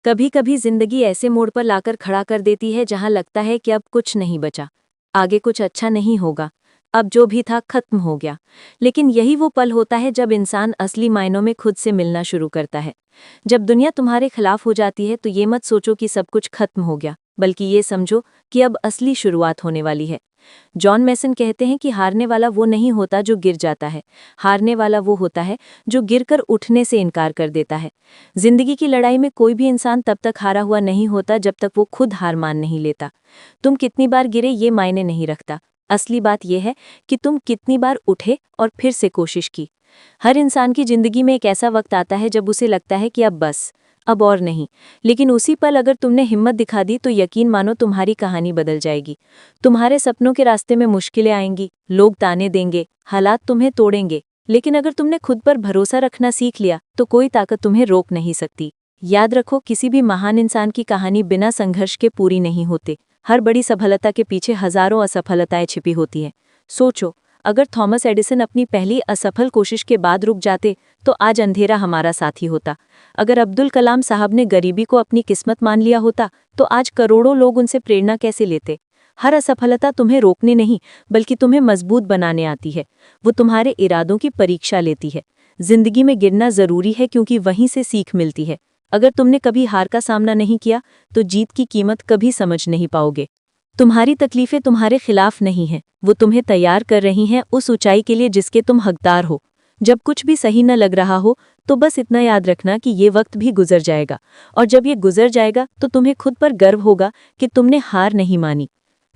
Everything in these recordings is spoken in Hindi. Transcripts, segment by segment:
कभी कभी जिंदगी ऐसे मोड़ पर लाकर खड़ा कर देती है जहां लगता है कि अब कुछ नहीं बचा, आगे कुछ अच्छा नहीं होगा, अब जो भी था खत्म हो गया। लेकिन यही वो पल होता है जब इंसान असली मायनों में खुद से मिलना शुरू करता है। जब दुनिया तुम्हारे खिलाफ हो जाती है तो ये मत सोचो कि सब कुछ खत्म हो गया, बल्कि ये समझो कि अब असली शुरुआत होने वाली है। जॉन मैसन कहते हैं कि हारने वाला वो नहीं होता जो गिर जाता है, हारने वाला वो होता है जो गिरकर उठने से इनकार कर देता है। जिंदगी की लड़ाई में कोई भी इंसान तब तक हारा हुआ नहीं होता जब तक वो खुद हार मान नहीं लेता। तुम कितनी बार गिरे ये मायने नहीं रखता, असली बात यह है कि तुम कितनी बार उठे और फिर से कोशिश की। हर इंसान की जिंदगी में एक ऐसा वक्त आता है जब उसे लगता है कि अब बस, अब और नहीं। लेकिन उसी पल अगर तुमने हिम्मत दिखा दी तो यकीन मानो तुम्हारी कहानी बदल जाएगी। तुम्हारे सपनों के रास्ते में मुश्किलें आएंगी, लोग ताने देंगे, हालात तुम्हें तोड़ेंगे, लेकिन अगर तुमने खुद पर भरोसा रखना सीख लिया तो कोई ताकत तुम्हें रोक नहीं सकती। याद रखो, किसी भी महान इंसान की कहानी बिना संघर्ष के पूरी नहीं होती। हर बड़ी सफलता के पीछे हजारों असफलताएं छिपी होती हैं। सोचो, अगर थॉमस एडिसन अपनी पहली असफल कोशिश के बाद रुक जाते तो आज अंधेरा हमारा साथी होता। अगर अब्दुल कलाम साहब ने गरीबी को अपनी किस्मत मान लिया होता तो आज करोड़ों लोग उनसे प्रेरणा कैसे लेते। हर असफलता तुम्हें रोकने नहीं बल्कि तुम्हें मजबूत बनाने आती है। वो तुम्हारे इरादों की परीक्षा लेती है। जिंदगी में गिरना जरूरी है क्योंकि वहीं से सीख मिलती है। अगर तुमने कभी हार का सामना नहीं किया तो जीत की कीमत कभी समझ नहीं पाओगे। तुम्हारी तकलीफें तुम्हारे खिलाफ नहीं हैं, वो तुम्हें तैयार कर रही हैं उस ऊंचाई के लिए जिसके तुम हकदार हो। जब कुछ भी सही न लग रहा हो तो बस इतना याद रखना कि ये वक्त भी गुजर जाएगा, और जब ये गुजर जाएगा तो तुम्हें खुद पर गर्व होगा कि तुमने हार नहीं मानी।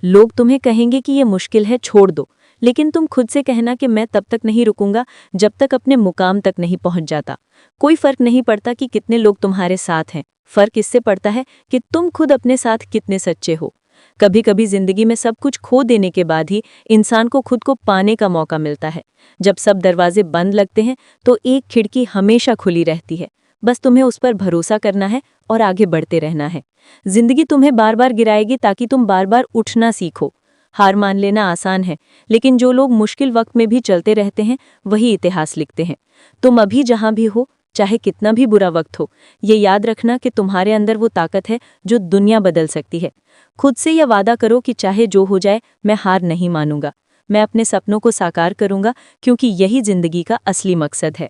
लोग तुम्हें कहेंगे कि ये मुश्किल है, छोड़ दो, लेकिन तुम खुद से कहना कि मैं तब तक नहीं रुकूंगा जब तक अपने मुकाम तक नहीं पहुंच जाता। कोई फर्क नहीं पड़ता कि कितने लोग तुम्हारे साथ हैं, फर्क इससे पड़ता है कि तुम खुद अपने साथ कितने सच्चे हो। कभी कभी जिंदगी में सब कुछ खो देने के बाद ही इंसान को खुद को पाने का मौका मिलता है। जब सब दरवाजे बंद लगते हैं तो एक खिड़की हमेशा खुली रहती है। बस तुम्हें उस पर भरोसा करना है और आगे बढ़ते रहना है। जिंदगी तुम्हें बार बार गिराएगी ताकि तुम बार बार उठना सीखो। हार मान लेना आसान है, लेकिन जो लोग मुश्किल वक्त में भी चलते रहते हैं वही इतिहास लिखते हैं। तुम अभी जहां भी हो, चाहे कितना भी बुरा वक्त हो, ये याद रखना कि तुम्हारे अंदर वो ताकत है जो दुनिया बदल सकती है। खुद से यह वादा करो कि चाहे जो हो जाए मैं हार नहीं मानूंगा, मैं अपने सपनों को साकार करूंगा, क्योंकि यही जिंदगी का असली मकसद है।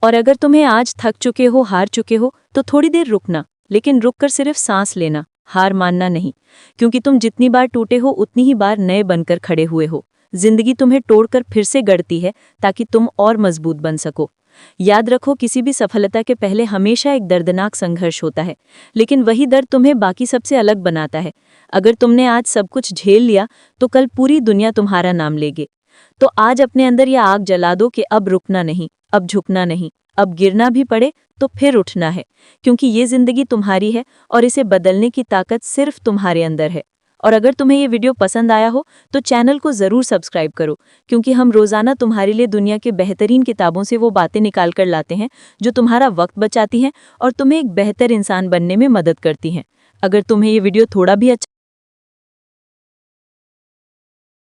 और अगर तुम्हें आज थक चुके हो, हार चुके हो, तो थोड़ी देर रुकना, लेकिन रुककर सिर्फ सांस लेना, हार मानना नहीं। क्योंकि तुम जितनी बार टूटे हो उतनी ही बार नए बनकर खड़े हुए हो। जिंदगी तुम्हें तोड़कर फिर से गढ़ती है ताकि तुम और मजबूत बन सको। याद रखो, किसी भी सफलता के पहले हमेशा एक दर्दनाक संघर्ष होता है, लेकिन वही दर्द तुम्हें बाकी सबसे अलग बनाता है। अगर तुमने आज सब कुछ झेल लिया तो कल पूरी दुनिया तुम्हारा नाम लेगी। तो आज अपने अंदर यह आग जला दो कि अब रुकना नहीं, अब झुकना नहीं, अब गिरना भी पड़े तो फिर उठना है, क्योंकि ये जिंदगी तुम्हारी है और इसे बदलने की ताकत सिर्फ तुम्हारे अंदर है। और अगर तुम्हें ये वीडियो पसंद आया हो तो चैनल को ज़रूर सब्सक्राइब करो, क्योंकि हम रोज़ाना तुम्हारे लिए दुनिया के बेहतरीन किताबों से वो बातें निकाल कर लाते हैं जो तुम्हारा वक्त बचाती हैं और तुम्हें एक बेहतर इंसान बनने में मदद करती हैं। अगर तुम्हें ये वीडियो थोड़ा भी अच्छा